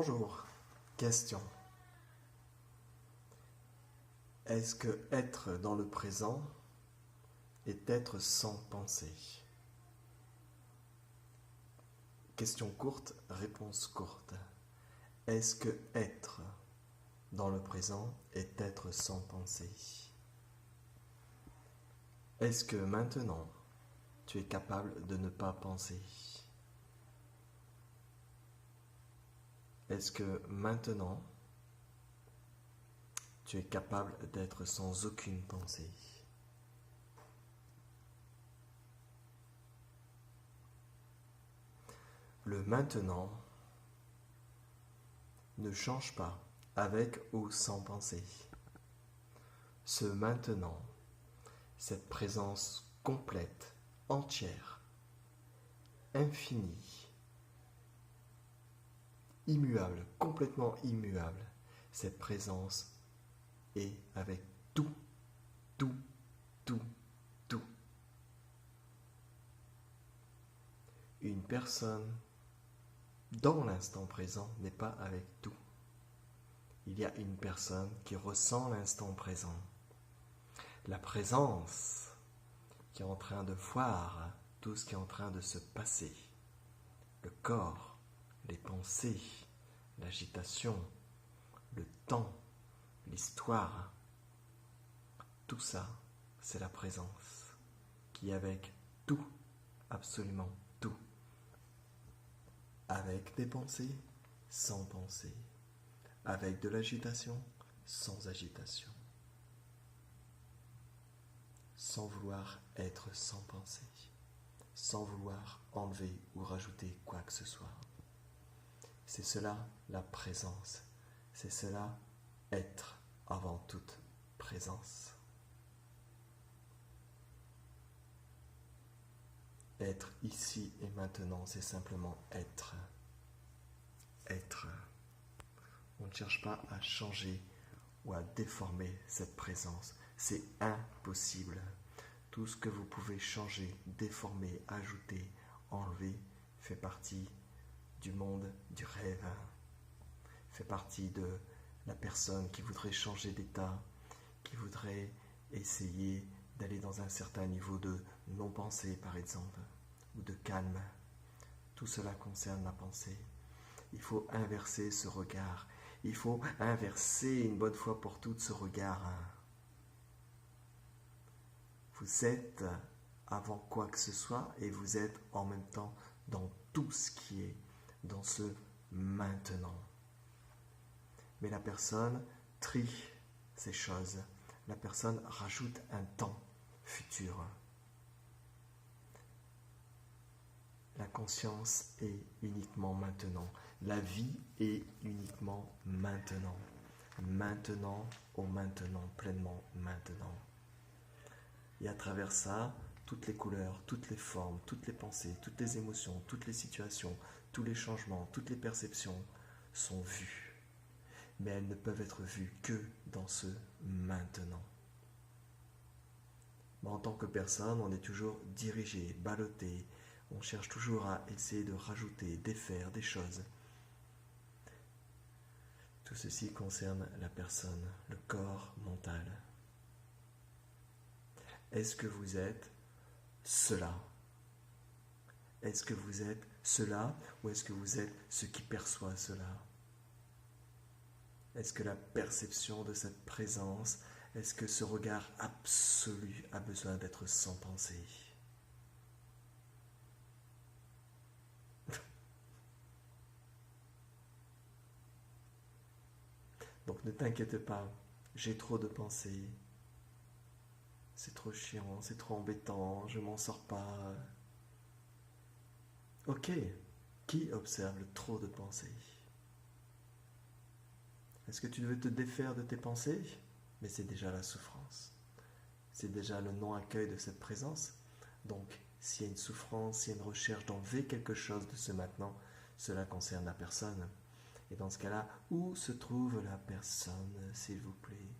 Bonjour. Question. Est-ce que être dans le présent est être sans penser? Question courte, réponse courte. Est-ce que être dans le présent est être sans penser? Est-ce que maintenant tu es capable de ne pas penser? Est-ce que maintenant tu es capable d'être sans aucune pensée? Le maintenant ne change pas avec ou sans pensée. Ce maintenant, cette présence complète, entière, infinie, immuable, complètement immuable, cette présence est avec tout, tout, tout, tout. Une personne dans l'instant présent n'est pas avec tout. Il y a une personne qui ressent l'instant présent. La présence qui est en train de voir tout ce qui est en train de se passer. Le corps, les pensées, l'agitation, le temps, l'histoire. Tout ça, c'est la présence qui est avec tout, absolument tout. Avec des pensées, sans pensée. Avec de l'agitation, sans agitation. Sans vouloir être sans pensée. Sans vouloir enlever ou rajouter quoi que ce soit. C'est cela la présence. C'est cela être avant toute présence. Être ici et maintenant, c'est simplement être. Être. On ne cherche pas à changer ou à déformer cette présence. C'est impossible. Tout ce que vous pouvez changer, déformer, ajouter, enlever, fait partie du monde du rêve. Fait partie de la personne qui voudrait changer d'état, qui voudrait essayer d'aller dans un certain niveau de non-pensée, par exemple, ou de calme. Tout cela concerne la pensée. Il faut inverser ce regard. Il faut inverser une bonne fois pour toutes ce regard. Vous êtes avant quoi que ce soit et vous êtes en même temps dans tout ce qui est, dans ce maintenant. Mais la personne trie ces choses. La personne rajoute un temps futur. La conscience est uniquement maintenant. La vie est uniquement maintenant. Maintenant au maintenant, pleinement maintenant. Et à travers ça, toutes les couleurs, toutes les formes, toutes les pensées, toutes les émotions, toutes les situations, tous les changements, toutes les perceptions sont vues. Mais elles ne peuvent être vues que dans ce maintenant. Mais en tant que personne, on est toujours dirigé, ballotté. On cherche toujours à essayer de rajouter, défaire des choses. Tout ceci concerne la personne, le corps mental. Est-ce que vous êtes cela? Est-ce que vous êtes cela ou est-ce que vous êtes ce qui perçoit cela? Est-ce que la perception de cette présence, est-ce que ce regard absolu a besoin d'être sans pensée? Donc ne t'inquiète pas, j'ai trop de pensées. C'est trop chiant, c'est trop embêtant, je m'en sors pas. Ok, qui observe le trop de pensées? Est-ce que tu veux te défaire de tes pensées? Mais c'est déjà la souffrance. C'est déjà le non-accueil de cette présence. Donc, s'il y a une souffrance, s'il y a une recherche d'enlever quelque chose de ce maintenant, cela concerne la personne. Et dans ce cas-là, où se trouve la personne, s'il vous plaît?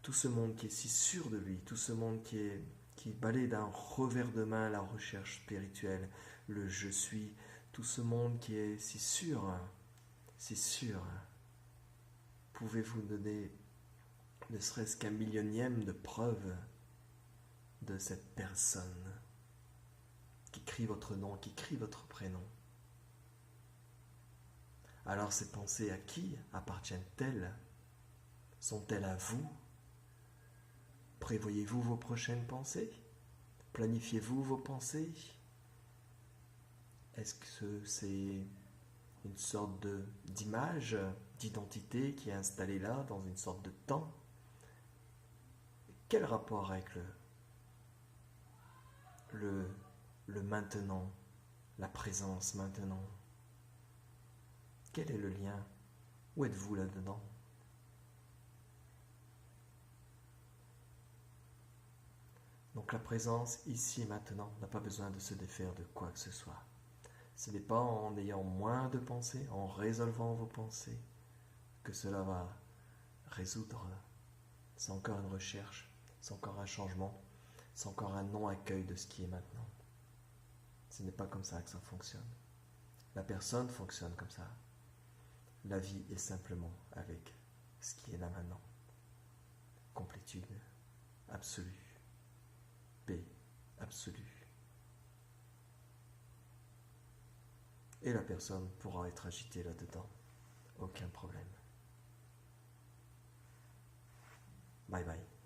Tout ce monde qui est si sûr de lui, tout ce monde qui balaye d'un revers de main la recherche spirituelle, le je suis, tout ce monde qui est si sûr, si sûr. Pouvez-vous donner ne serait-ce qu'un millionième de preuve de cette personne qui crie votre nom, qui crie votre prénom? Alors ces pensées à qui appartiennent-elles? Sont-elles à vous? Prévoyez-vous vos prochaines pensées? Planifiez-vous vos pensées? Est-ce que c'est une sorte d'image, d'identité qui est installée là, dans une sorte de temps? Quel rapport avec le maintenant, la présence maintenant? Quel est le lien? Où êtes-vous là-dedans? Donc la présence ici et maintenant n'a pas besoin de se défaire de quoi que ce soit. Ce n'est pas en ayant moins de pensées, en résolvant vos pensées, que cela va résoudre. C'est encore une recherche, c'est encore un changement, c'est encore un non-accueil de ce qui est maintenant. Ce n'est pas comme ça que ça fonctionne. La personne fonctionne comme ça. La vie est simplement avec ce qui est là maintenant. Complétude absolue. Paix absolue. Et la personne pourra être agitée là-dedans. Aucun problème. Bye bye.